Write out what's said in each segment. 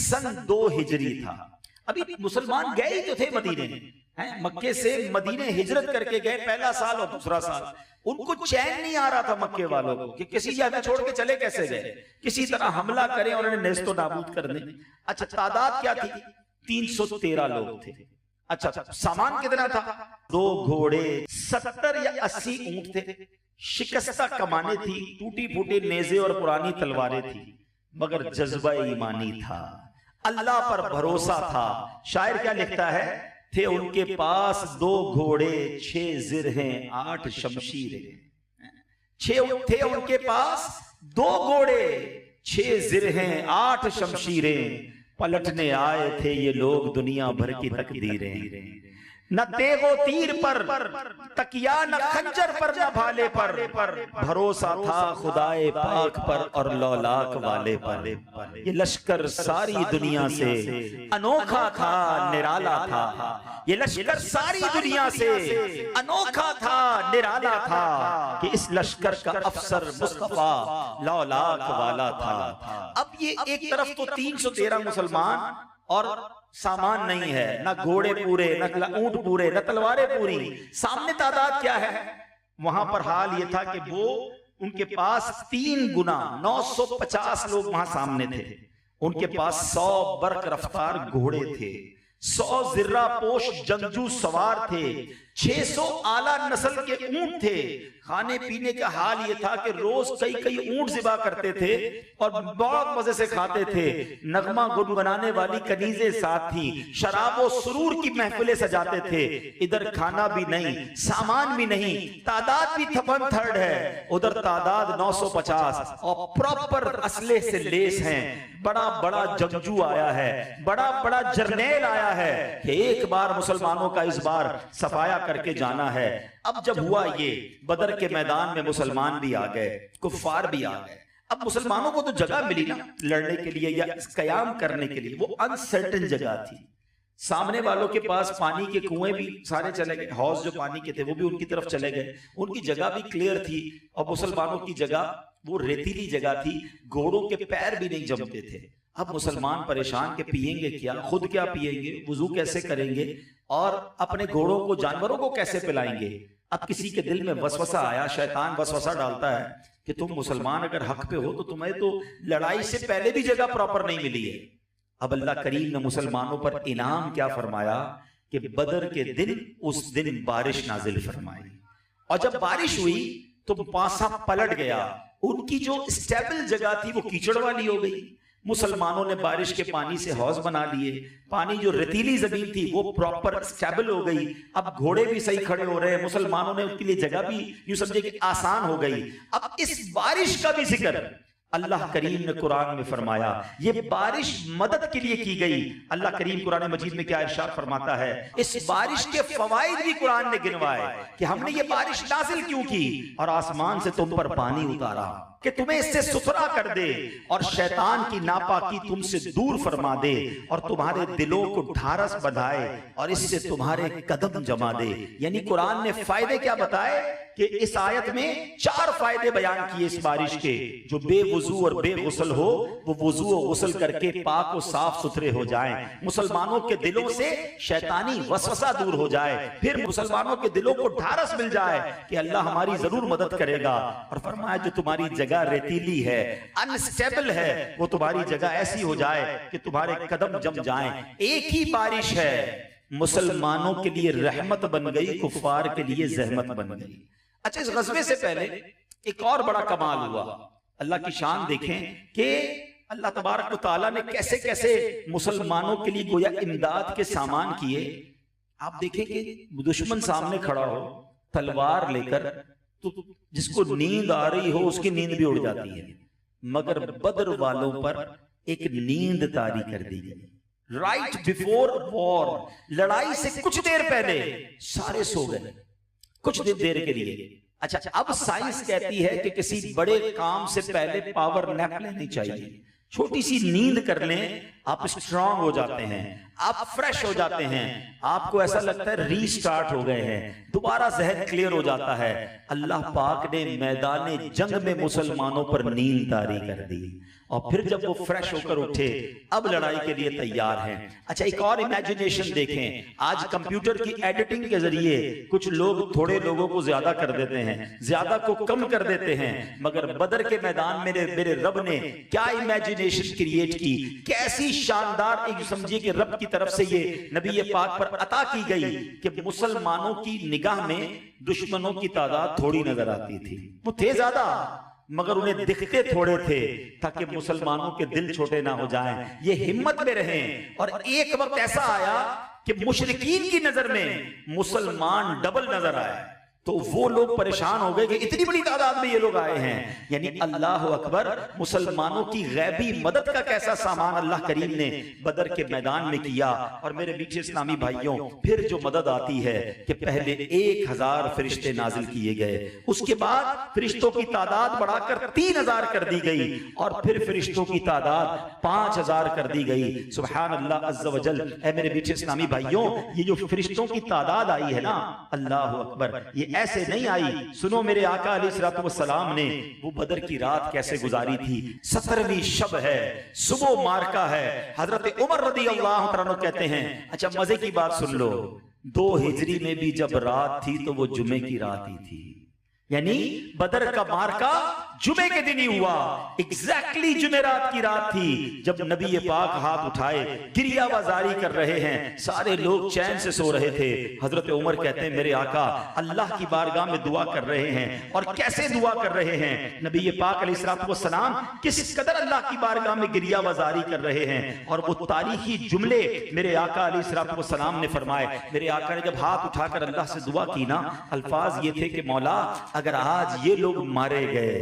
सन 2 हिजरी था। अभी मुसलमान गए ही तो थे मदीने, हैं मक्के से मदीने हिजरत करके गए, पहला साल और दूसरा साल। उनको चैन नहीं आ रहा था मक्के वालों को कि किसी जगह छोड़ के चले कैसे गए, किसी तरह हमला करें और उन्हें नेस्तो नाबूद कर दें। अच्छा, तादाद क्या थी? 313 लोग थे। अच्छा, सामान कितना था? 2 घोड़े, 70 या 80 ऊंट थे, शिकस्ता कमाने थी, टूटी फूटी नेज़े और पुरानी तलवारें थी, मगर जज्बा ईमानी था, अल्लाह पर भरोसा था। शायर क्या लिखता है? थे उनके पास 2 घोड़े, 6 जिरहें, 8 शमशीरें। 6 थे उनके पास 2 घोड़े, 6 जिरहें, 8 शमशीरें। पलटने आए थे ये लोग दुनिया भर की तकदीरें। न तेगो तीर पर तकिया, न खंजर पर, न भाले पर, भरोसा था खुदाए पाक पर और लौलाक वाले पर। ये लश्कर सारी दुनिया से अनोखा था, निराला था। ये लश्कर सारी दुनिया से अनोखा था, निराला था, कि इस लश्कर का अफसर मुस्तफा लौलाक वाला था। अब ये एक तरफ तो 313 मुसलमान और सामान नहीं है, ना घोड़े पूरे, ना ऊंट पूरे, ना तलवारें पूरी। सामने तादाद क्या है? वहां पर हाल यह था कि वो उनके पास 3 गुना 950 लोग वहां सामने थे। उनके पास 100 बर्क रफ्तार घोड़े थे, 100 जिर्रा पोश जंगजू सवार थे, 600 आला नस्ल के ऊंट थे। खाने पीने का हाल ये था कि रोज कई ऊंट ज़िबा करते थे और बहुत मजे से खाते थे। नगमा गुनगुनाने वाली कनीजें साथ थी, शराब और सुरूर की महफिलें सजाते थे। इधर खाना भी नहीं, सामान भी नहीं, तादाद भी थपन थर्ड है, उधर तादाद 950 और प्रॉपर असले से लेस हैं। बड़ा बड़ा जंगजू आया है, बड़ा बड़ा जर्नेल आया है कि एक बार मुसलमानों का इस बार सफाया करके जाना है। अब जब हुआ ये, बदर के मैदान में मुसलमान भी आ गए, कुफ्फार भी आ गए। अब मुसलमानों को तो जगह मिली ना लड़ने के लिए या कयाम करने के लिए, वो अनसर्टेन जगह थी। सामने वालों के पास पानी के कुएं भी सारे चले गए, हौज जो पानी के थे वो भी उनकी तरफ चले गए, उनकी जगह भी क्लियर थी। और मुसलमानों की जगह वो रेतीली जगह थी, घोड़ों के पैर भी नहीं जमते थे। अब मुसलमान परेशान के पिएंगे क्या, खुद क्या पिएंगे, वुजू कैसे करेंगे और अपने घोड़ों को, जानवरों को कैसे पिलाएंगे। अब किसी के दिल में वसवसा आया, शैतान वसवसा डालता है कि तुम मुसलमान अगर हक पे हो तो तुम्हें तो लड़ाई से पहले भी जगह प्रॉपर नहीं मिली है। अब अल्लाह करीम ने मुसलमानों पर इनाम क्या फरमाया कि बदर के दिन उस दिन बारिश नाजिल फरमाई। और जब बारिश हुई तो पासा पलट गया, उनकी जो स्टेबल जगह थी वो कीचड़ वाली हो गई। मुसलमानों ने बारिश के पानी से हौज बना लिए, पानी जो रेतीली जमीन थी वो प्रॉपर स्टेबल हो गई। अब घोड़े भी सही खड़े हो रहे हैं, मुसलमानों ने उनके लिए जगह भी यूं समझे कि आसान हो गई। अब इस बारिश का भी जिक्र अल्लाह करीम ने कुरान में फरमाया, ये बारिश मदद के लिए की गई। अल्लाह करीम कुरान मजीद में क्या इरशाद फरमाता है, इस बारिश के फवाइद भी कुरान ने गिनवाए कि हमने ये बारिश नाजिल क्यों की और आसमान से तुम पर पानी उतारा कि तुम्हें इससे सुथरा कर दे और शैतान की नापाकी तुमसे दूर फरमा दे और तुम्हारे दिलों को ढारस बंधाए और इससे तुम्हारे कदम जमा दे। यानी कुरान ने फायदे क्या बताए कि इस आयत में 4 फायदे बयान किए इस बारिश के। जो बेवुजू और बेगुसल हो वो वुजू और गुसल करके पाक और साफ सुथरे हो जाएं, मुसलमानों के दिलों से शैतानी वसवसा दूर हो जाए, फिर मुसलमानों के दिलों को ढारस मिल जाए कि अल्लाह हमारी जरूर मदद करेगा। और फरमाया जो तुम्हारी जगह रेतीली है, अनस्टेबल है, वो तुम्हारी जगह ऐसी हो जाए कि तुम्हारे कदम जम जाएं। एक ही बारिश है, मुसलमानों के लिए रहमत बन गई, कुफार के लिए जहमत बन गई। अच्छा, इस गज़वे से पहले एक और बड़ा कमाल हुआ। अल्लाह की शान देखें कि अल्लाह तबारक व तआला ने कैसे कैसे मुसलमानों के लिए गोया इमदाद के सामान किए। आप देखें कि दुश्मन सामने खड़ा हो तलवार लेकर, तो जिसको नींद आ रही हो उसकी नींद भी उड़ जाती है, मगर बदर वालों पर एक नींद तारी कर दी गई। राइट बिफोर वॉर, लड़ाई से कुछ देर पहले सारे सो गए कुछ देर के लिए। अच्छा, अब साइंस कहती है कि किसी बड़े काम से पहले पावर नैप लेनी चाहिए। छोटी सी नींद कर लें, आप स्ट्रांग हो जाते हैं, आप फ्रेश हो जाते हैं, आपको ऐसा लगता है रीस्टार्ट हो गए हैं, दोबारा जहन क्लियर हो जाता है। अल्लाह पाक ने मैदान जंग में मुसलमानों पर नींद तारी कर दी और फिर जब वो फ्रेश होकर उठे अब लड़ाई के लिए तैयार हैं। अच्छा, एक और इमेजिनेशन देखें, आज कंप्यूटर की एडिटिंग के जरिए कुछ लोग थोड़े लोगों को ज्यादा कर देते हैं, ज्यादा को कम कर देते हैं, मगर बदर के मैदान में मेरे रब ने क्या इमेजिनेशन क्रिएट की, कैसी शानदार एक समझिए कि रब की तरफ से ये नबी पाक पर अता की गई कि मुसलमानों की निगाह में दुश्मनों की तादाद थोड़ी नजर आती थी। वो थे ज्यादा मगर उन्हें दिखते थोड़े थे ताकि मुसलमानों के दिल छोटे ना हो जाएं, ये हिम्मत में रहें। और एक वक्त ऐसा आया कि मुशरिकीन की नजर में मुसलमान डबल नजर आए, तो वो लोग परेशान हो गए कि इतनी बड़ी तादाद में ये लोग आए हैं। यानी अल्लाह अकबर, मुसलमानों की गैबी मदद का कैसा सामान अल्लाह करीम ने बदर के मैदान में किया। और मेरे मीठे इस्लामी भाइयों, फिर जो मदद आती है कि पहले 1000 फरिश्ते नाजिल किए गए, उसके बाद फरिश्तों की तादाद बढ़ाकर 3000 कर दी गई, और फिर फरिश्तों की तादाद 5000 कर दी गई। सुभान अल्लाह अज़्ज़ व जल। ऐ मेरे मीठे इस्लामी भाइयों, ये जो फरिश्तों की तादाद आई है ना, अल्लाह अकबर, ये ऐसे नहीं आई। सुनो, मेरे आका अलैहिस्सलातु वस्सलाम ने वो बदर की रात कैसे गुजारी थी। 17वीं शब है, सुबह मार्का है। हजरत उमर रदी अल्लाह तआला अन्हु कहते हैं, अच्छा मजे की बात सुन लो, 2 हिजरी में भी जब रात थी तो वो जुमे की रात ही थी। यानी बदर का मार्का जुमे के दिन ही हुआ, एग्जैक्टली जुमेरात की रात थी जब नबी पाक हाथ उठाए गिरियाबाजारी कर रहे हैं, सारे लोग चैन से सो रहे थे। हजरत उमर कहते हैं, मेरे आका अल्लाह की बारगाह में दुआ कर रहे हैं। और कैसे दुआ कर रहे हैं? नबी पाक अलैहिस्सलातु वस्सलाम किस कदर अल्लाह की बारगाह में गिरियाबाजारी कर रहे हैं। और वो तारीखी जुमले मेरे आका अलैहिस्सलातु वस्सलाम ने फरमाए। मेरे आका ने जब हाथ उठाकर अल्लाह से दुआ की ना, अल्फाज ये थे कि मौला, अगर आज ये लोग मारे गए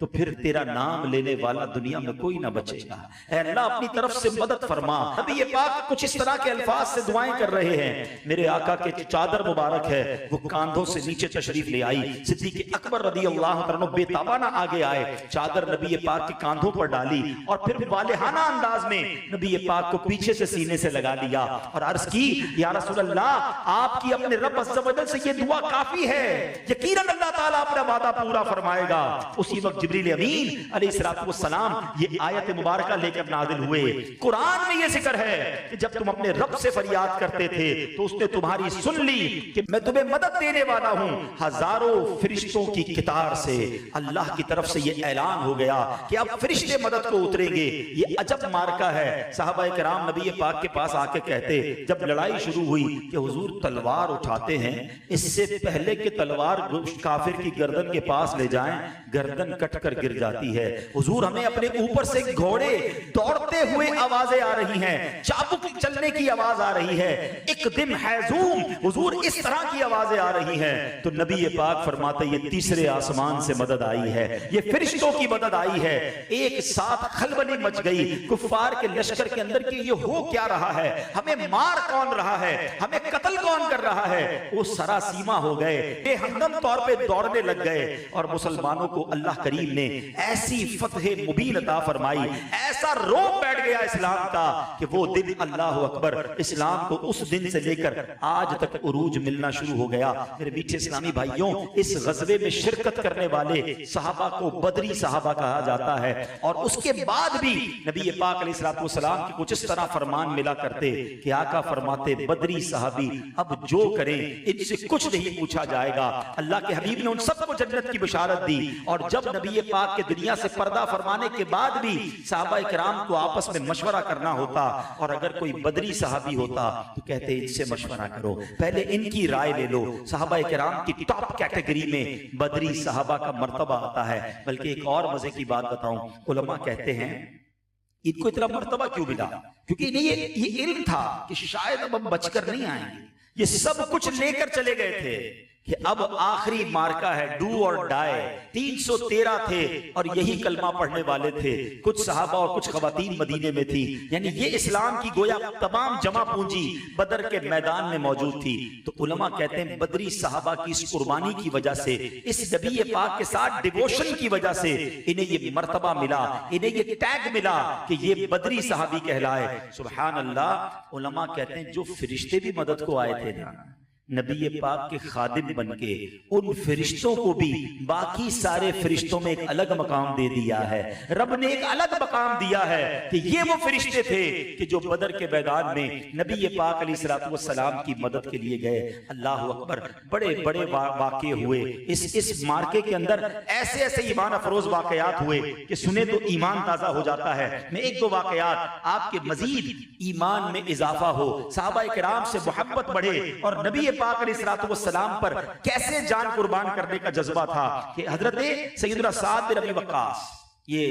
तो फिर तेरा नाम लेने वाला दुनिया में कोई ना बचेगा। ऐ अल्लाह अपनी तरफ से मदद फरमा। अभी ये पाक कुछ इस तरह के अल्फाज से दुआएं कर रहे हैं। मेरे आका के चादर मुबारक है, वो कांधों से नीचे तशरीफ ले आई। सिद्दीक अकबर रदी अल्लाह तआला अन्हु बेताबाना आगे आए, चादर नबी पाक के कांधों पर डाली और फिर वालिहाना अंदाज में नबी पाक को पीछे से सीने से लगा लिया और अर्ज की, या रसूल अल्लाह, आपकी अपने रब अज़्ज़ व जल से ये दुआ काफी है, यकीनन अल्लाह ताला अपना वादा पूरा फरमाएगा। उसी वक्त जिब्रील अमीन अलैहिस्सलातु वस्सलाम ये आयत मुबारका लेकर नाज़िल हुए। कुरान में ये जिक्र है कि जब तुम अपने रब से फरियाद करते थे तो उसने तुम्हारी सुन ली कि मैं तुम्हें मदद देने वाला हूं हजारों फरिश्तों की कितार से। अल्लाह की तरफ से ये ऐलान हो गया कि अब फरिश्ते मदद को उतरेंगे। ये अजब मार्का है। सहाबाए किराम नबी पाक के पास आके कहते, जब लड़ाई शुरू हुई कि हुजूर तलवार उठाते हैं, इससे पहले कि तलवार काफिर की गर्दन के पास ले जाएं, गर्दन कट कर गिर जाती है। हुजूर, हमें अपने ऊपर से घोड़े दौड़ते हुए आवाजें आ रही हैं, चाबुक चलने की आवाज आ रही है, एक दिन हैजूम, हुजूर इस तरह की आवाजें आ रही हैं। तो नबी पाक फरमाते, ये तीसरे आसमान से मदद आई है, ये फरिश्तों की मदद आई है। एक साथ खलबली मच गई कुफ्फार के लश्कर के अंदर कि ये हो क्या रहा है, हमें मार कौन रहा है, हमें कत्ल कौन कर रहा है। वो सरासीमा हो गए, बेहंगम तौर पे दौड़ने लग गए और मुसलमानों को अल्लाह करीम ने ऐसी फतह मुबीन अता फरमाई, ऐसा रोब बैठ गया इस्लाम का कि वो दिन, अल्लाह अकबर, इस्लाम को उस दिन से लेकर आज तक उरूज मिलना शुरू हो गया। मेरे मीठे इस्लामी भाइयों, इस गज़वे में शिरकत करने वाले सहाबा को बदरी सहाबा कहा जाता है। और उसके बाद भी नबी पाक अलैहिस्सलातु वस्सलाम के कुछ इस तरह फरमान मिला करते कि आका फरमाते, बदरी सहाबी अब जो करें इनसे कुछ नहीं पूछा जाएगा। अल्लाह के हबीब ने उन सबको जन्नत की बशारत दी। और जब नबी पाक के दुनिया से पर्दा फरमाने के बाद भी सहाबाए किराम को आपस में मशवरा करना होता, और अगर कोई बदरी सहाबी होता तो कहते, इनसे मशवरा करो, पहले इनकी राय ले लो। सहाबाए किराम की टॉप कैटेगरी में बदरी सहाबा का मर्तबा आता है। बल्कि एक और मजे की बात बताऊं, उलमा कहते हैं इनको इतना मर्तबा क्यों मिला, क्योंकि इन्हें ये इल्म था कि शायद अब हम बचकर नहीं आएंगे। ये सब कुछ लेकर चले गए थे कि अब आखिरी मार्का है, डू और डाई। 313 थे और यही कलमा पढ़ने वाले थे। कुछ सहाबा और कुछ खवातीन मदीने में थी। यानी ये इस्लाम की गोया तमाम जमा पूंजी बदर के मैदान में मौजूद थी। तो उलमा कहते हैं बदरी सहाबा की इस कुर्बानी की वजह से, इस नबी पाक के साथ डिवोशन की वजह से इन्हें ये मर्तबा मिला, इन्हें ये टैग मिला कि ये बदरी सहाबी कहलाए। सुभान अल्लाह। उलमा कहते हैं जो फरिश्ते भी मदद को आए थे ना, नबी पाक के खादिम बनके उन फरिश्तों को भी बाकी सारे फरिश्तों में एक अलग मकाम दे दिया है। रब ने एक अलग मकाम दिया है कि ये वो फरिश्ते थे कि जो बदर के मैदान में नबी पाक अलैहिस्सलातु वस्सलाम की मदद के लिए गए। अल्लाह अकबर, बड़े बड़े वाक़े हुए इस मार्के के अंदर, ऐसे ऐसे ईमान अफरोज वाक़यात हुए कि सुने तो ईमान ताजा हो जाता है। मैं एक दो वाक़यात आपके मजीद ईमान में इजाफा हो, सहाबा किराम से मोहब्बत बढ़े और नबी पाक अलैहिस्सलातु वस्सलाम पर कैसे जान कुर्बान करने का जज्बा था कि हजरत सैयदना साद बिन अबी वक्कास, ये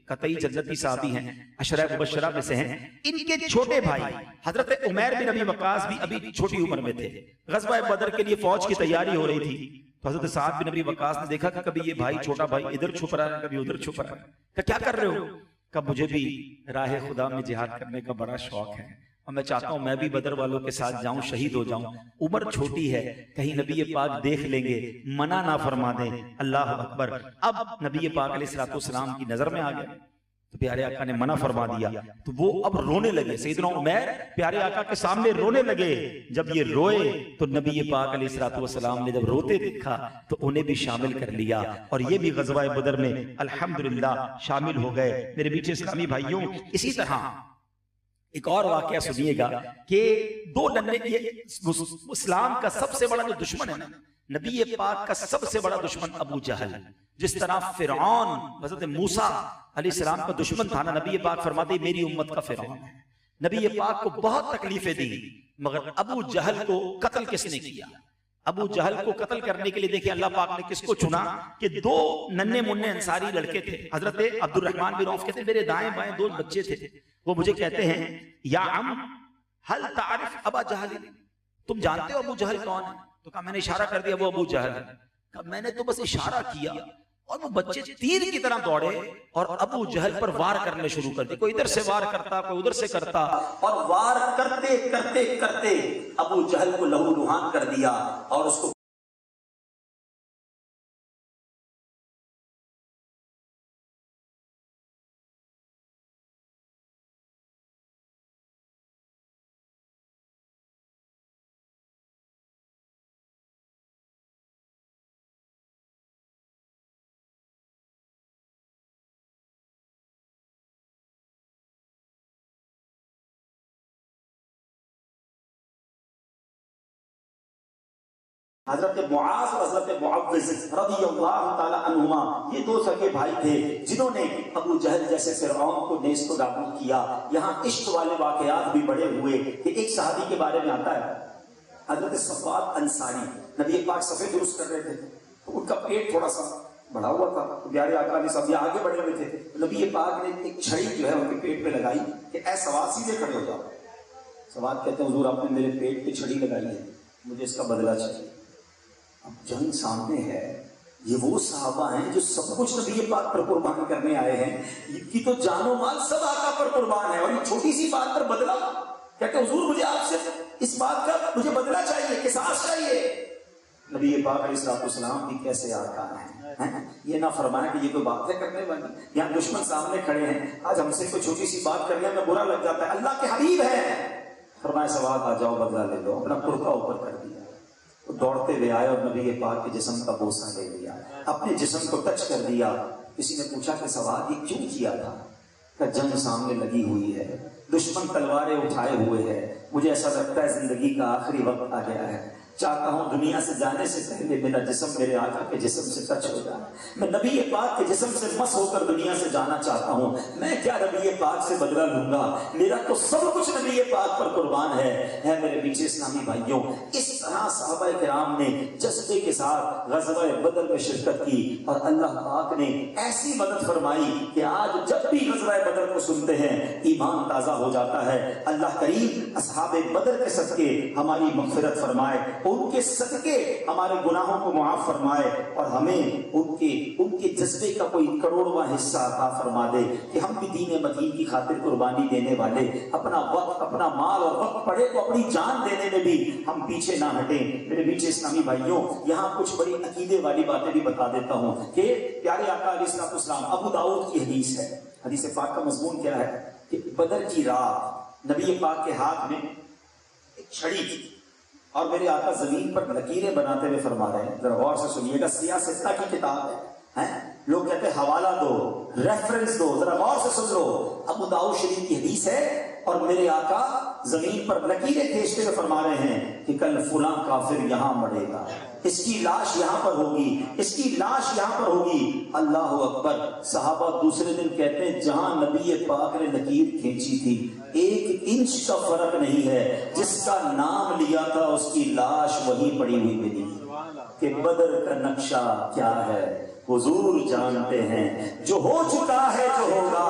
कतई जन्नती साहबी हैं, अशरा मुबश्शरा में से हैं। इनके छोटे भाई हजरत उमैर बिन अबी वक्कास भी अभी छोटी उम्र में थे। ग़ज़वा बदर के लिए फौज की तैयारी हो रही थी, तो हजरत साद बिन अबी वक्कास ने देखा कि कभी ये भाई, छोटा भाई इधर छुप रहा है, कभी उधर छुप रहा है। क्या कर रहे हो? कब मुझे भी राह खुदा में जिहाद करने का बड़ा शौक है और मैं चाहता हूं मैं भी बदर वालों के साथ जाऊं, शहीद हो जाऊं। उम्र छोटी है, कहीं नबी पाक देख लेंगे, मना ना फरमा दें। अल्लाह अकबर। अब नबी पाक अलैहिस्सलातु वस्सलाम की नजर में आ गया तो प्यारे आका ने मना फरमा दिया, तो वो अब रोने लगे। सैयदना उमैर प्यारे आका के सामने रोने लगे। जब ये रोए तो नबी पाक अलैहिस्सलातु वस्सलाम ने जब रोते देखा तो उन्हें भी शामिल कर लिया और ये भी ग़ज़वा बदर में अल्हम्दुलिल्लाह शामिल हो गए। मेरे बीच इस्लामी भाइयों, इसी तरह एक और वाकया सुनिएगा कि दो नन्हे, ये इस्लाम का सबसे बड़ा जो दुश्मन है ना, नबी पाक का सबसे बड़ा दुश्मन अबू जहल। जिस तरह फिरौन हज़रत मूसा अलैहिस्सलाम का दुश्मन था ना, नबी पाक फरमाते मेरी उम्मत का फिरौन है। नबी पाक को बहुत तकलीफें दी, मगर अबू जहल को कत्ल किसने किया? अबू जहल को कत्ल करने के लिए देखिए अल्लाह पाक ने किसको चुना कि दो नन्हे मुन्ने अंसारी लड़के थे। हजरत अब्दुर्रहमान बिन औफ कहते मेरे दाएं बाएं दो बच्चे थे, वो मुझे कहते हैं या अम हल तारिफ अबा जहल, तुम जानते हो अबू जहल कौन है? तो कहा मैंने इशारा कर दिया वो अबू जहल है। कहा मैंने तो बस इशारा किया और वो बच्चे तीर की तरह दौड़े और अबू जहल पर वार करने शुरू कर दिए। कोई इधर से वार करता, कोई उधर से करता, और वार करते करते करते अबू जहल को लहू लुहान कर दिया और उसको हजरत मुआज और हजरत मुअव्विज़ रज़ियल्लाहु ताला अन्हुमा, ये दो सगे भाई थे जिन्होंने अबू जहल जैसे फिरऔन को नेस्त व नाबूद किया। यहाँ इश्क वाले वाकयात भी बड़े हुए कि एक सहाबी के बारे में आता है, हजरत सफ़वाद अंसारी, नबी पाक सफ़े दुरुस्त कर रहे थे तो उनका पेट थोड़ा सा बढ़ा हुआ था, तो प्यारे आका ने सब आगे बढ़े हुए थे, नबी पाक ने एक छड़ी जो है उनके पेट पे लगाई कि ऐ सवाद सीधे खड़े हो जाओ। सवाद कहते हैं हुजूर आपने मेरे पेट पे छड़ी लगाई है, मुझे इसका बदला चाहिए। अब जंग सामने है, ये वो सहाबा हैं जो सब कुछ नबी पाक पर कुर्बान करने आए हैं, इनकी तो जानो माल सब आका पर कुर्बान है और ये छोटी सी बात पर बदला। कहते हुजूर मुझे आपसे इस बात का मुझे बदला चाहिए, किसास चाहिए। नबी पाक अलैहिस्सलाम भी कैसे आका हैं, ये ना फरमाया कि ये कोई बातें करने वाली, यहाँ दुश्मन सामने खड़े हैं, आज हमसे कोई छोटी सी बात करने में बुरा लग जाता है, अल्लाह के हबीब है। फरमाया सवाल आ जाओ बदला ले लो, अपना कुर्ता ऊपर कर दिया, तो दौड़ते हुए आए और नबी पाक के जिस्म का बोसा ले लिया, अपने जिस्म को टच कर दिया। किसी ने पूछा कि सवाल ये क्यों किया था? कि जंग सामने लगी हुई है, दुश्मन तलवारें उठाए हुए है, मुझे ऐसा लगता है जिंदगी का आखिरी वक्त आ गया है, चाहता हूं दुनिया से जाने से पहले मेरा जिस्म मेरे आका के जिस्म से टच हो जाए, मैं नबी पाक के जिस्म से मस होकर दुनिया से जाना चाहता हूं। मैं क्या नबी पाक से बदला लूंगा? मेरा तो सब कुछ नबी पाक पर कुर्बान है मेरे पीछे इस्लामी भाइयों। इस तरह सहाबा किराम ने जज्बे के साथ ग़ज़वा बदर में शिरकत की और अल्लाह पाक ने ऐसी मदद फरमाई कि आज जब भी ग़ज़वा बदर को सुनते हैं ईमान ताज़ा हो जाता है। अल्लाह करीम असहाबे बदर के सदके हमारी मग़फ़िरत फरमाए, उनके सदके हमारे गुनाहों को मुआफ फरमाए और हमें उनके जज्बे का कोई करोड़वां हिस्सा अता फरमा दे कि हम भी दीन मदीन की खातिर कुर्बानी देने वाले, अपना वक्त, अपना माल और वक्त पड़े तो अपनी जान देने में भी हम पीछे ना हटें। मेरे पीछे इस्लामी भाइयों, यहाँ कुछ बड़ी अकीदे वाली बातें भी बता देता हूँ कि प्यारे आका अलैहिस्सलाम, अबू दाऊद की हदीस है, हदीस पाक का मज़मून क्या है कि बदर की रात नबी पाक के हाथ में एक छड़ी थी और मेरे आका जमीन पर लकीरें बनाते हुए फरमा रहे हैं, जरा गौर से सुनिएगा, सियासत की किताब है, लोग कहते हैं हवाला दो, रेफरेंस दो, जरा गौर से सुन लो। अबू दाऊद शरीफ की हदीस है और मेरे आका जमीन पर लकीरें खींचते हुए फरमा रहे हैं कि कल फुला काफिर यहां मरेगा, इसकी लाश यहां पर होगी, इसकी लाश यहां पर होगी। अल्लाह अकबर। सहाबा दूसरे दिन कहते हैं जहां नबी पाक ने लकीर खींची थी 1 इंच का फर्क नहीं है, जिसका नाम लिया था उसकी लाश वहीं पड़ी हुई मिली। कि बदर का नक्शा क्या है हुजूर जानते हैं, जो हो चुका है जो होगा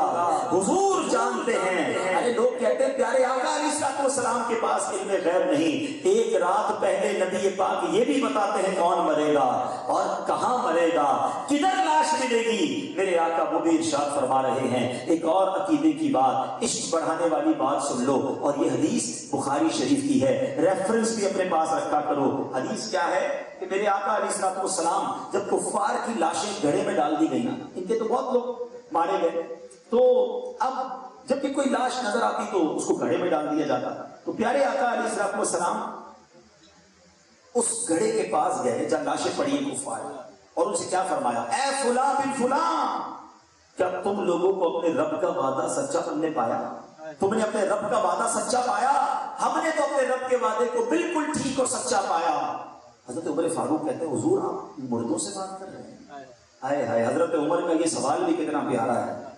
हुजूर जानते हैं। अरे लोग कहते हैं प्यारे आका अलैहिस्सलाम के पास इल्मे गैब नहीं, एक रात पहले नबी पाक ये भी बताते हैं कौन मरेगा और कहां मरेगा, किधर लाश मिलेगी। मेरे आका वो भी इरशाद फरमा रहे हैं। एक और अकीदे की बात, इश्क बढ़ाने वाली बात सुन लो, और ये हदीस बुखारी शरीफ की है, रेफरेंस भी अपने पास रखा करो। हदीस क्या है कि मेरे आका अलैहिस्सलाम जब कुफ्फार की लाशें घड़े में डाल दी गई ना, इनके तो बहुत लोग मारे गए, तो अब जब भी कोई लाश नजर आती तो उसको घड़े में डाल दिया जाता। तो प्यारे आका अलैहिस्सलाम उस घड़े के पास गए जब लाशें पड़ी हैं कुफ्फार, और उनसे क्या फरमाया, ए फुला बिन फुला, क्या तुम लोगों को अपने रब का वादा सच्चा तुमने पाया? तुमने अपने रब का वादा सच्चा पाया? हमने तो अपने रब के वादे को बिल्कुल ठीक और सच्चा पाया। हजरत उमर फारूक कहते हैं हुजूर आप मुर्दों से बात कर रहे हैं। हाय हाय, हजरत उमर का ये सवाल भी कितना प्यारा है।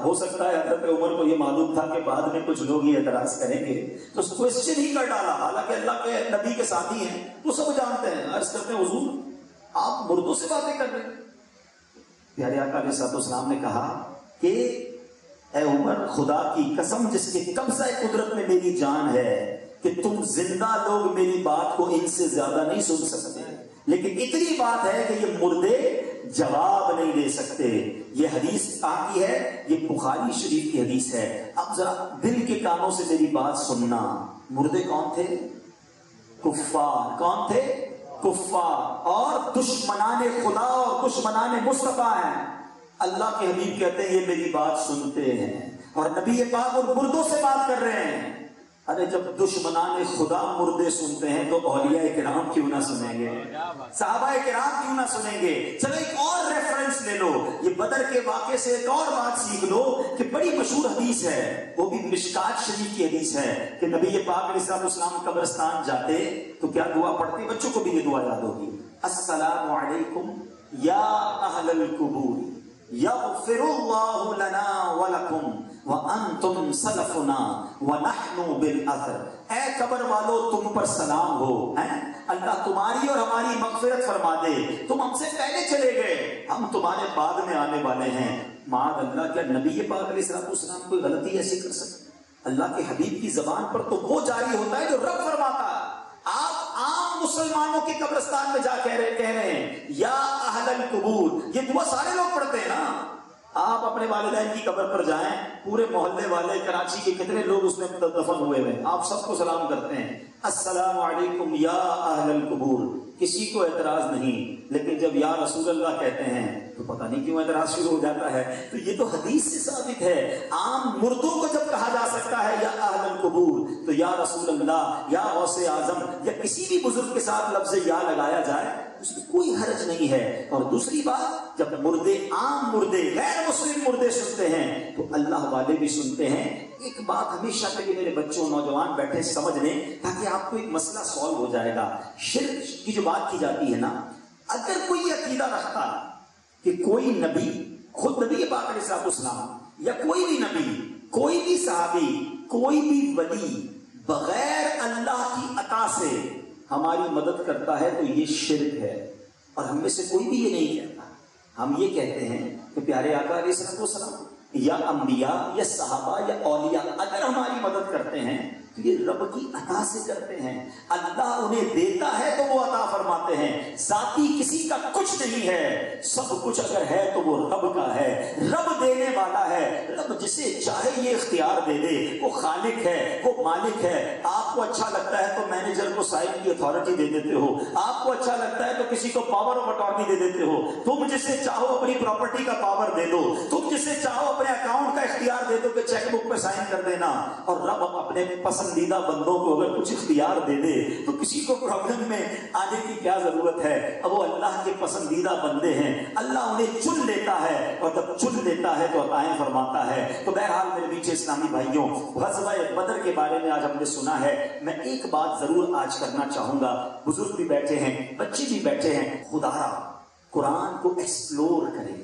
हो सकता है हजरत उमर को ये मालूम था कि बाद में कुछ लोग ये एतराज करेंगे, तो क्वेश्चन ही कर डाला। हालांकि अल्लाह के नबी के साथी हैं तो सब जानते हैं। अर्ज करते हैं हुजूर आप मुर्दों से बातें कर रहे हैं। प्यारे आका अलैहिस्सलाम ने कहा कि ए उमर, खुदा की कसम जिसके कब्ज़ा कुदरत में मेरी जान है कि तुम जिंदा लोग मेरी बात को इनसे ज्यादा नहीं सुन सकते, लेकिन इतनी बात है कि ये मुर्दे जवाब नहीं दे सकते। ये हदीस कहाँ की है? ये बुखारी शरीफ की हदीस है। अब जरा दिल के कानों से मेरी बात सुनना। मुर्दे कौन थे? कुफ्फार। कौन थे? कुफ्फार और दुश्मनाने खुदा और दुश्मनाने मुस्तफा हैं। अल्लाह के हबीब कहते हैं ये मेरी बात सुनते हैं, और नबी पाक उन मुर्दों से बात कर रहे हैं। अरे जब दुश्मनाने खुदा मुर्दे सुनते हैं तो औलिया किराम क्यों ना सुनेंगे, सहाबा किराम क्यों ना सुनेंगे। चलो एक और रेफरेंस ले लो, ये बदर के वाक़े से एक और बात सीख लो कि बड़ी मशहूर हदीस है, वो भी मिशकात शरीफ की हदीस है कि नबी पाक अलैहिस्सलाम कब्रिस्तान जाते तो क्या दुआ पढ़ते? बच्चों को भी ये दुआ याद होगी, अस्सलामु अलैकुम या अहलल कुबूर यग़फिरुल्लाहु लना व लकुम व अंतुम सलफुना व नहनु बिल अथर। ऐ कब्र वालो तुम पर सलाम हो, हैं? अल्लाह तुम्हारी और हमारी मग़फ़िरत फरमा दे। तुम हमसे पहले चले गए, हम तुम्हारे बाद में आने वाले हैं। माद अल्लाह, क्या नबी पाक अलैहिस्सलाम कोई गलती ऐसी कर सकते? अल्लाह के हबीब की जबान पर तो वो जारी होता है जो रब फरमाता है। आप आम मुसलमानों के कब्रिस्तान में जा कह रहे हैं या अहलल कुबूर, ये दुआ सारे लोग पढ़ते हैं ना। आप अपने वालिदैन की कब्र पर जाएं, पूरे मोहल्ले वाले कराची के कितने लोग उसमें दफन हुए हैं, आप सबको सलाम करते हैं, अस्सलामु अलैकुम या अहलल कुबूर, किसी को एतराज नहीं। लेकिन जब या रसूल अल्लाह कहते हैं तो पता नहीं क्यों एतराज शुरू हो जाता है। तो ये तो हदीस से साबित है, आम मुर्दों को जब कहा जा सकता है या अहलल कुबूर, तो या रसूल अल्लाह या गौसे आजम या किसी भी बुजुर्ग के साथ लफ्ज़ या लगाया जाए उसमें कोई हर्ज नहीं है। और दूसरी बात, जब मुर्दे आम मुर्दे गैर मुस्लिम मुर्दे सुनते हैं तो अल्लाह वाले भी सुनते हैं। एक बात हमेशा के लिए मेरे बच्चों नौजवान बैठे समझ लें, ताकि आपको एक मसला सॉल्व हो जाएगा। शिर्क की जो बात की जाती है ना, अगर कोई अकीदा रखता कि कोई नबी, खुद नबी पाक अलैहिस्सलाम या कोई भी नबी, कोई भी सहाबी, कोई भी वली बगैर अल्लाह की अता से हमारी मदद करता है तो ये शिर्क है। और हम में से कोई भी ये नहीं कहता। हम ये कहते हैं कि प्यारे आका अलैहिस्सलाम या अंबिया या सहाबा या औलिया अगर हमारी मदद करते हैं तो ये रब की अता से करते हैं। अल्लाह उन्हें देता है तो वो अता फरमाते हैं। जाती किसी का कुछ नहीं है, सब कुछ अगर है तो वो रब का है। रब देने वाला है, रब जिसे चाहे ये इख्तियार दे दे। वो खालिक है, वो मालिक है। आपको अच्छा लगता है तो मैनेजर को साइन की अथॉरिटी दे देते हो, आपको अच्छा लगता है तो किसी को पावर ऑफ अटॉर्नी दे देते हो। तुम जिसे चाहो अपनी प्रॉपर्टी का पावर दे दो, तुम जिसे चाहो अपने अकाउंट का इख्तियार दे दो कि चेकबुक पे साइन कर देना। और रब अपने पसंद पसंदीदा बंदों को अगर कुछ इख्तियार दे दे तो किसी को प्रॉब्लम में आने की क्या जरूरत है। अब वो अल्लाह के पसंदीदा बंदे हैं, अल्लाह उन्हें चुन लेता है और जब चुन लेता है तो अताएं फरमाता है। तो बहरहाल मेरे बीच इस्लामी भाइयों, ग़ज़वा बदर के बारे में आज हमने सुना है। मैं एक बात जरूर आज करना चाहूंगा, बुजुर्ग भी बैठे हैं, बच्चे भी बैठे हैं, खुदारा कुरान को एक्सप्लोर करें,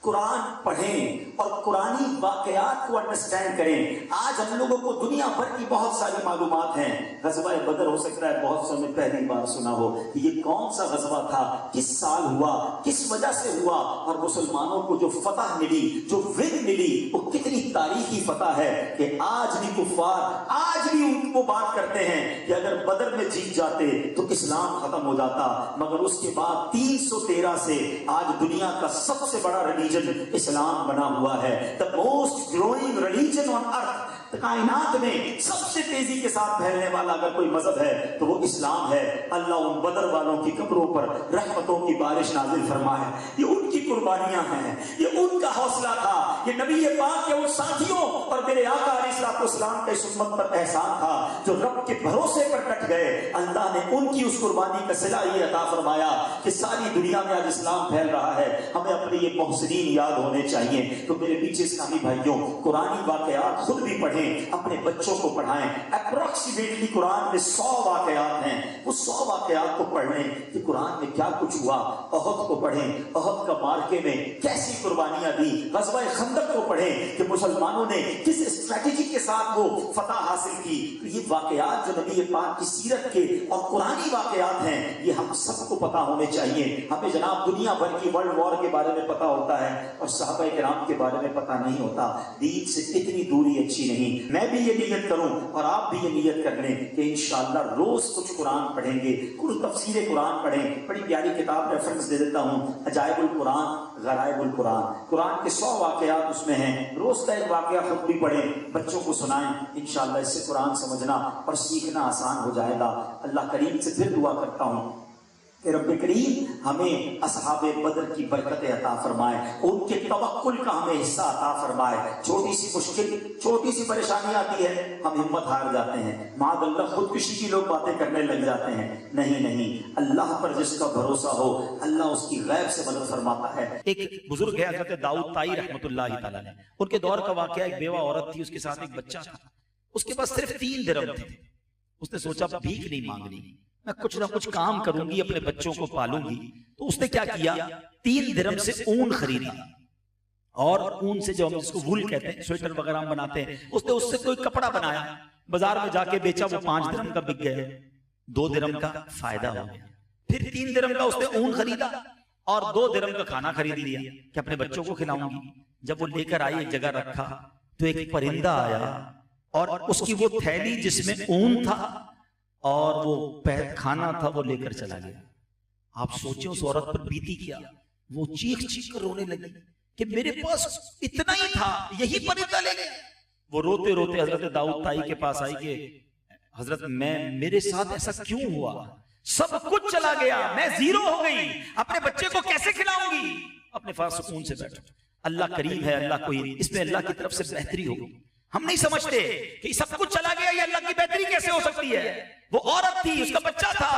कुरान पढ़ें और कुरानी वाकयात को अंडरस्टैंड करें। आज हम लोगों को दुनिया भर की बहुत सारी मालूमात हैं। ग़ज़वा बदर हो सकता है बहुत समय पहली बार सुना हो कि ये कौन सा ग़ज़वा था, किस साल हुआ, किस वजह से हुआ, और मुसलमानों को जो फतह मिली, जो विजय मिली, वो कितनी तारीखी फतह है कि आज भी कुफ़ार आज भी उनको बात करते हैं कि अगर बदर में जीत जाते तो इस्लाम खत्म हो जाता। मगर उसके बाद 313 से आज दुनिया का सबसे बड़ा रिलीजन इस्लाम बना हुआ है। The most growing religion on earth, कायनात में सबसे तेजी के साथ फैलने वाला अगर कोई मजहब है तो वो इस्लाम है। अल्लाह उन बदर वालों की कब्रों पर रहमतों की बारिश नाजिल फरमाए। ये उनकी कुर्बानियां हैं, ये उनका हौसला था, ये नबी पाक के उन साथियों और मेरे आका अलैहिस्सलाम के सुन्नत पर एहसान था जो रब के भरोसे पर डट गए। अल्लाह ने उनकी उस कुर्बानी का सिला ये अता फरमाया कि सारी दुनिया में आज इस्लाम फैल रहा है। हमें अपने ये मोहसिनीन याद होने चाहिए। तो मेरे पीछे इस्लामी भाइयों, कुरानी वाकयात खुद भी पढ़ें, अपने बच्चों को पढ़ाएं। अप्रोक्सीमेटली कुरान में 100 वाकयात हैं, वो 100 वाकयात को पढ़ लें कि कुरान में क्या कुछ हुआ। ओहद को पढ़ें, ओहद का मार्के में कैसी कुर्बानियां दी। ग़ज़वा खंदक को पढ़ें कि मुसलमानों ने किस स्ट्रैटेजी के साथ वो फतह हासिल की। तो ये वाकयात जो नबी पाक की सीरत के और कुरानी वाकयात हैं, ये हम सबको पता होने चाहिए। हमें जनाब दुनिया भर की वर्ल्ड वॉर के बारे में पता होता है और सहाबा किराम के बारे में पता नहीं होता। दीन से इतनी दूरी अच्छी नहीं। मैं भी ये नियत करूं और आप भी ये नियत कर लें कि इंशाअल्लाह रोज कुछ कुरान पढ़ेंगे, कुछ तफसीर कुरान पढ़ें। बड़ी प्यारी किताब रेफरेंस दे देता हूं, अजाइबुल कुरान गराइबुल कुरान। कुरान के 100 वाकयात उसमें हैं। रोज का एक वाकया खुद भी पढ़ें, बच्चों को सुनाएं। इंशाअल्लाह इससे कुरान समझना और सीखना आसान हो जाएगा। अल्लाह करीम से फिर दुआ करता हूं कि रब्ब करीम हमें असहाबे बदर की बरकतें अता फरमाए, उनके तवक्कुल का हमें हिस्सा अता फरमाए। छोटी सी मुश्किल, छोटी सी परेशानी आती है, हम हिम्मत हार जाते हैं, मादल्ला खुदकुशी की लोग बातें करने लग जाते हैं। नहीं नहीं, अल्लाह पर जिसका भरोसा हो अल्लाह उसकी गैब से मदद फरमाता है। एक बुजुर्ग है हज़रत दाऊद ताई रहमतुल्लाहि तआला अलैह, उनके दौर का वाकया, एक बेवा औरत थी, उसके साथ एक बच्चा था, उसके पास सिर्फ 3 दिरहम थे। उसने सोचा भीख नहीं मांगनी, मैं कुछ ना कुछ काम करूंगी, अपने बच्चों को पालूंगी। तो उसने क्या किया, 3 दिरहम से ऊन खरीदा और ऊन से, जो हम इसको वूल कहते हैं, स्वेटर वगैरह हम बनाते हैं, उसने उससे कोई कपड़ा बनाया, बाजार में जाके बेचा, वो 5 दिरहम का बिक गया, 2 दिरहम का फायदा हो गया। फिर 3 दिरहम का उसने ऊन खरीदा और 2 दिरहम का खाना खरीद लिया कि अपने बच्चों को खिलाऊंगी। जब वो लेकर आई, एक जगह रखा, तो एक परिंदा आया और उसकी वो थैली जिसमें ऊन था और वो खाना था, वो लेकर चला गया। आप सोचें उस औरत पर बीती क्या। वो चीख चीख कर रोने लगी कि मेरे पास इतना ही था, यही परिंदा ले गया। वो रोते रोते हजरत दाऊद ताई के पास आई कि हजरत, मेरे साथ ऐसा क्यों हुआ, सब कुछ चला गया, मैं जीरो हो गई, अपने बच्चे को कैसे खिलाऊंगी। अपने पास सुकून से बैठो, अल्लाह करीम है, अल्लाह कोई, इसमें अल्लाह की तरफ से बेहतरी होगी। हम नहीं समझते कि सब कुछ चला गया, ये अल्लाह की बेहतरी कैसे हो सकती है। वो औरत थी, उसका बच्चा था।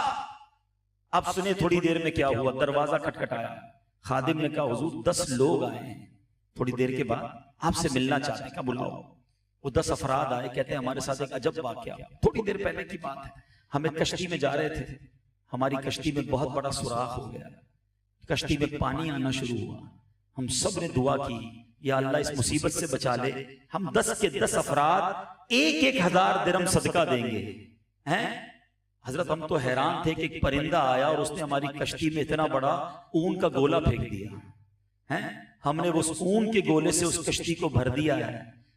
अब सुने थोड़ी देर में क्या हुआ, दरवाजा खटखटाया, खादिम ने कहा हुजूर 10 लोग आए हैं, थोड़ी देर के बाद आपसे मिलना चाहते हैं, बुलाओ। वो 10 अफराद आए, कहते हैं हमारे साथ एक अजब वाकया, थोड़ी देर पहले की बात है, हम एक कश्ती में जा रहे थे, हमारी कश्ती में बहुत बड़ा सुराख हो गया, कश्ती में पानी आना शुरू हुआ। हम सब ने दुआ की, या अल्लाह इस मुसीबत से बचा ले, हम 10 के 10 अफराद 1-1 हजार दिरहम सदका देंगे। हैं हजरत, हम तो हैरान थे कि एक परिंदा आया और उसने हमारी कश्ती में इतना बड़ा ऊन का गोला फेंक दिया। हैं हमने उस ऊन के गोले से उस कश्ती को भर दिया है,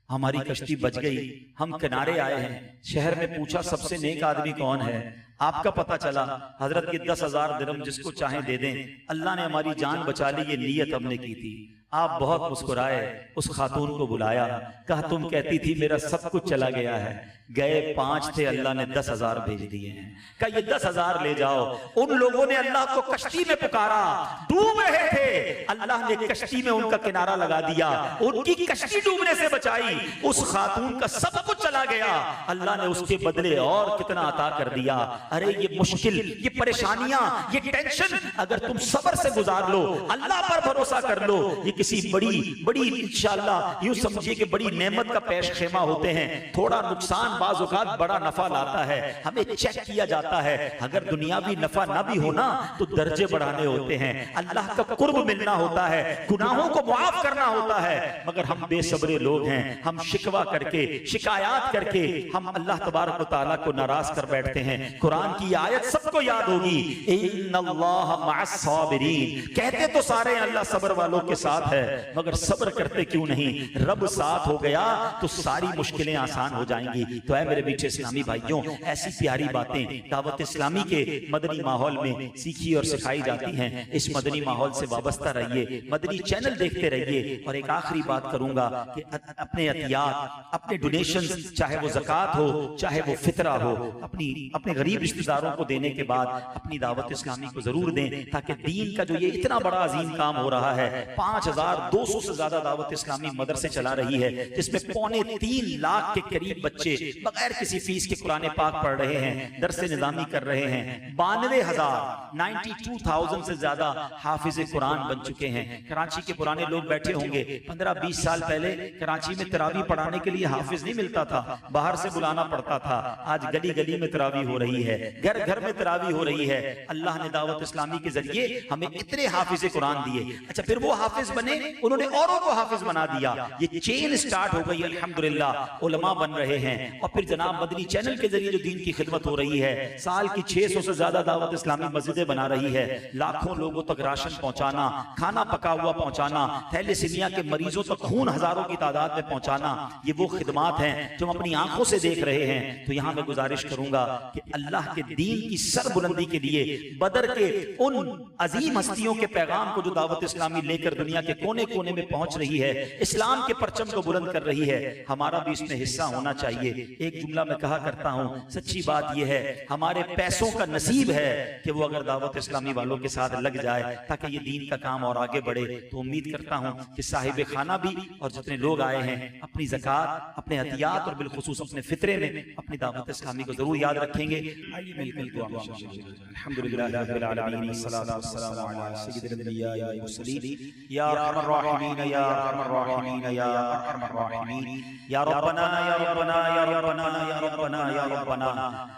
हमारी कश्ती बच गई। हम किनारे आए हैं, शहर में पूछा सबसे नेक आदमी कौन है, आपका पता चला हजरत की 10,000 दिरहम जिसको चाहे दे दें, अल्लाह ने हमारी जान बचा ली, ये नीयत हमने की थी। आप बहुत मुस्कुराए, उस खातून को बुलाया, कहा तुम कहती थी मेरा सब कुछ चला गया है, गए 5 थे, अल्लाह ने 10,000 भेज दिए हैं। कहा ये 10,000 ले जाओ। उन लोगों ने अल्लाह को कश्ती में पुकारा, डूब रहे थे, अल्लाह ने कश्ती में उनका किनारा लगा दिया, उनकी कश्ती डूबने से बचाई। उस खातून का सब कुछ चला गया, अल्लाह ने उसके बदले और कितना अता कर दिया। अरे ये मुश्किल, ये परेशानियां, ये टेंशन अगर तुम सब्र से गुजार लो, अल्लाह पर भरोसा कर लो, ये किसी बड़ी बड़ी इंशाअल्लाह यूं समझिए कि बड़ी नेमत का पेश खेमा होते हैं। थोड़ा नुकसान बाज़ औक़ात बड़ा नफा लाता है, हमें चेक किया जाता है। अगर दुनियावी नफा ना भी होना तो दर्जे बढ़ाने होते हैं, अल्लाह का कुर्ब मिलना होता है, गुनाहों को मुआफ करना होता है। मगर हम बेसब्रे लोग हैं, हम शिकवा करके, शिकायत करके हम अल्लाह तबारक व तआला को नाराज कर बैठते हैं। कुरान की आयत सबको याद होगी, इन्नल्लाह मअस साबिरीन। कहते तो सारे अल्लाह सब्र वालों के साथ है, मगर सब्र करते क्यों नहीं? रब साथ हो गया तो सारी मुश्किलें आसान हो जाएंगी। तो है मेरे बीच इस्लामी भाइयों, ऐसी प्यारी बातें दावत इस्लामी के मदनी माहौल में सीखी और सिखाई जाती हैं। इस मदनी माहौल से वाबस्ता रहिए, मदनी चैनल देखते रहिए। और एक आखिरी बात करूंगा कि अपने अतियात, अपने डोनेशंस, चाहे वो ज़कात हो चाहे वो फितरा हो, अपने गरीब रिश्तेदारों को देने के बाद अपनी दावत इस्लामी को जरूर दें, ताकि दीन का जो ये इतना बड़ा अजीम काम हो रहा है, 5,200 से ज्यादा दावत इस्लामी मदरसे चला रही है, जिसमें 3.25 लाख के करीब बच्चे बगैर किसी फीस के कुरान पाक पढ़ रहे हैं, दरसे निजामी कर रहे हैं। 92,000 से ज्यादा हाफिज कुरान बन चुके हैं। कराची के पुराने लोग बैठे होंगे, 15-20 साल पहले कराची में तरावी पढ़ाने के लिए हाफिज नहीं मिलता था, बाहर से बुलाना पड़ता था। आज गली गली में तरावी हो रही है, घर घर में तरावी हो रही है। अल्लाह ने दावत इस्लामी के जरिए हमें इतने हाफिज कुरान दिए। अच्छा, फिर वो हाफिज बने, उन्होंने औरों को हाफिज बना दिया, ये चेन स्टार्ट हो गई। अल्हम्दुलिल्लाह उलमा बन रहे हैं। और फिर जनाब मदनी चैनल के जरिए जो दीन की खिदमत हो रही है, साल की 600 से ज्यादा दावत इस्लामी मस्जिदें बना रही है, लाखों लोगों तक राशन पहुंचाना, खाना पका हुआ पहुंचाना, थैलेसीमिया के मरीजों तक खून हजारों की तादाद में पहुंचाना, ये वो खिदमात हैं जो हम अपनी आंखों से देख रहे हैं। तो यहां मैं गुजारिश करूंगा कि अल्लाह के दीन की सरबुलंदी के लिए बदर के उन अजीम हस्तियों के पैगाम को जो दावत इस्लामी लेकर दुनिया के कोने कोने में पहुंच रही है, इस्लाम के परचम को बुलंद कर रही है, हमारा भी इसमें हिस्सा होना चाहिए। एक जुमला मैं कहा करता हूं, सच्ची बात यह है, हमारे पैसों का नसीब है कि वो अगर दावत इस्लामी वालों के साथ लग जाए ताकि ये दीन का काम और आगे बढ़े। तो उम्मीद करता हूं कि साहिब खाना भी और जितने लोग आए हैं अपनी ज़कात, अपने हतियात और बिलखुसूस अपने फितरे में अपनी दावत इस्लामी को जरूर याद रखेंगे। आइए मिलकर दुआ मांगें। अल्हम्दुलिल्लाह रब्बिल आलमीन, सल्लल्लाहु अलैहि सय्यिदिल अंबिया वल मुरसलीन, या अरहमर राहिमीन, या अरहमर राहिमीन, या अरहमर राहिमीन, या रब्बना या रब्बना या रब्बना या रब्बना या रब्बना।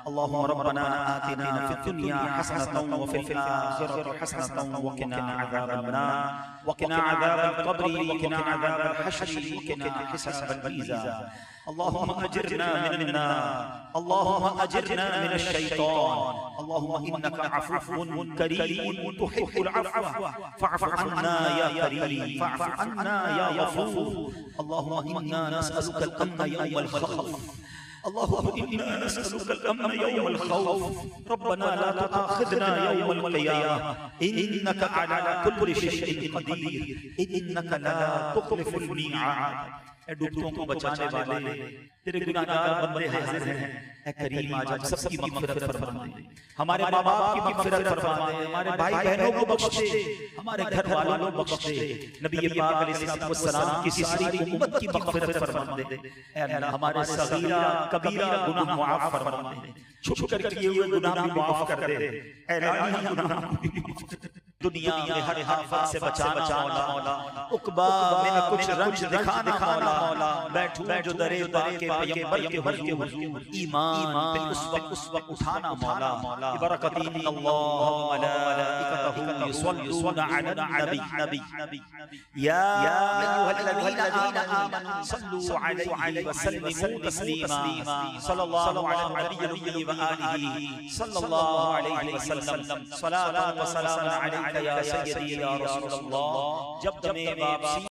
अल्लाहुम्मा रब्बना आतिना फिद दुनिया हसनतन व फिल आखिरति हसनतन व क़िना अज़ाबन नार व क़िना अज़ाबल क़ब्रि व क़िना अज़ाबल हश्रि व क़िना हिसाबल मीज़ान। अल्लाहुम्मा अजिरना मिनन नार, अल्लाहुम्मा अजिरना मिनश शैतान, अल्लाहुम्मा इन्नका अफ़्वुन करीम तुहिब्बुल अफ़्व फ़अफ़ अन्ना या करीम फ़अफ़ अन्ना या गफ़ूर। अल्लाहुम्मा इन्ना नसअलुकल अम्न यौमल खौफ, अल्लाहुम्मा इन्ना नसअलुकल अम्न यौमल खौफ, रब्बना ला तुआखिज़ना यौमल क़ियामह इन्नका अला कुल्लि शैइन क़दीर, इन्नका ला तुख़लिफ़ुल मिआद। डूबतों को बचाने वाले तेरे गुनाहगार बंदे हाजिर हैं, ऐ करीम आज हम सबकी मग़फ़िरत फरमा दे, हमारे माँ बाप की मग़फ़िरत फरमा दे, हमारे भाई बहनों को बख्श दे, हमारे घर वालों को बख्श दे, नबी पाक अलैहिस्सलाम की सारी उम्मत की मग़फ़िरत फरमा दे। ऐ अल्लाह हमारे सगीरा कबीरा गुनाह माफ़ फरमा दे, छुप कर किए हुए गुनाह भी माफ़ कर दे, ऐलानी गुनाह भी माफ़ कर दे। दुनिया में हर आफत से बचाना मौला, उक़बा में कुछ रंज दिखाना मौला, बैठूं जो दरे के पैगंबर के हुज़ूर, ईमान पे उस वक्त उठाना मौला। बरकती अल्लाह व मलाइकतहु युसल्लूना अला नबी, या अय्युहल्लज़ीना आमनू सल्लू अलैहि व सल्लिमू तस्लीमा, सल्लल्लाहु अला नबिय्यि व आलिहि सल्लल्लाहु अलैहि वसल्लम, सलातन व सलाम अलैका या सय्यदी या रसूल अल्लाह। जब तुम्हें वापसी